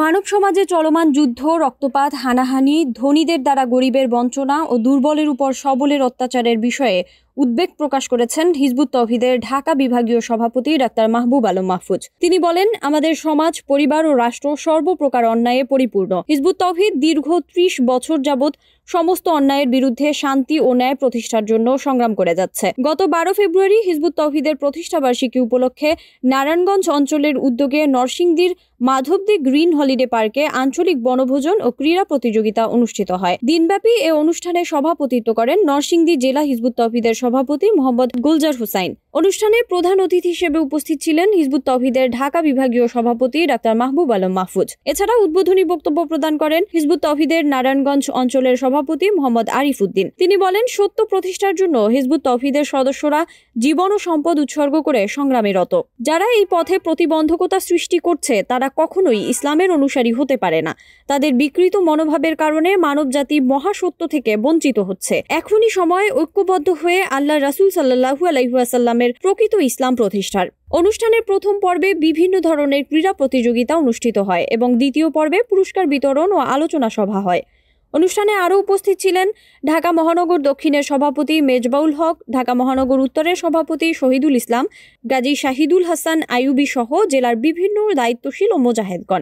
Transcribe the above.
মানব সমাজে চলমান যুদ্ধ, রক্তপাত, হানাহানি, ধনীদের দ্বারা গরিবের বঞ্চনা ও দুর্বলের উপর সবলের অত্যাচারের বিষয়ে উদ্বেগ প্রকাশ করেছেন হিজবুত তৌহিদের ঢাকা বিভাগীয় সভাপতি ডাক্তার মাহবুব আলম মাহফুজ। তিনি বলেন, আমাদের সমাজ, পরিবার ও রাষ্ট্র সর্বপ্রকার অন্যায়ে পরিপূর্ণ। হিজবুত তৌহিদ দীর্ঘ ৩০ বছর যাবৎ সমস্ত অন্যায়ের বিরুদ্ধে শান্তি ও ন্যায় প্রতিষ্ঠার জন্য সংগ্রাম করে যাচ্ছে। গত 12 ফেব্রুয়ারি হিজবুত তৌহিদের প্রতিষ্ঠাবার্ষিকী উপলক্ষে নারায়ণগঞ্জ অঞ্চলের উদ্যোগে নরসিংদীর মাধবদী গ্রিন হলিডে পার্কে আঞ্চলিক বনভোজন ও ক্রীড়া প্রতিযোগিতা অনুষ্ঠিত হয়। দিনব্যাপী এ অনুষ্ঠানে সভাপতিত্ব করেন নরসিংদী জেলা হিজবুত তৌহিদের সভাপতি মোহাম্মদ গুলজার হোসাইন। অনুষ্ঠানে প্রধান অতিথি হিসেবে উপস্থিত ছিলেন হিজবুত তৌহিদের ঢাকা বিভাগীয় সভাপতি ডাক্তার মাহবুব আলম মাহফুজ। এছাড়া উদ্বোধনী বক্তব্য প্রদান করেন হিজবুত তৌহিদের নারায়ণগঞ্জ অঞ্চলের সভাপতি মোহাম্মদ আরিফ উদ্দিন। তিনি বলেন, সত্য প্রতিষ্ঠার জন্য হিজবুত তৌহিদের সদস্যরা জীবন ও সম্পদ উৎসর্গ করে সংগ্রামে রত। যারা এই পথে প্রতিবন্ধকতা সৃষ্টি করছে তারা কখনোই ইসলামের অনুসারী হতে পারে না। তাদের বিকৃত মনোভাবের কারণে মানবজাতি মহাসত্য থেকে বঞ্চিত হচ্ছে। এখনই সময় ঐক্যবদ্ধ হয়ে আল্লাহ রাসূল সাল্লাল্লাহু আলাইহি ওয়াসাল্লামের প্রকৃত ইসলাম প্রতিষ্ঠার। অনুষ্ঠানের প্রথম পর্বে বিভিন্ন ধরনের ক্রীড়া প্রতিযোগিতা অনুষ্ঠিত হয় এবং দ্বিতীয় পর্বে পুরস্কার বিতরণ ও আলোচনা সভা হয়। অনুষ্ঠানে আরও উপস্থিত ছিলেন ঢাকা মহানগর দক্ষিণের সভাপতি মেজবাউল হক, ঢাকা মহানগর উত্তরের সভাপতি শহীদুল ইসলাম, গাজী শাহিদুল হাসান আইয়ুবী সহ জেলার বিভিন্ন দায়িত্বশীল ও মোজাহেদগণ।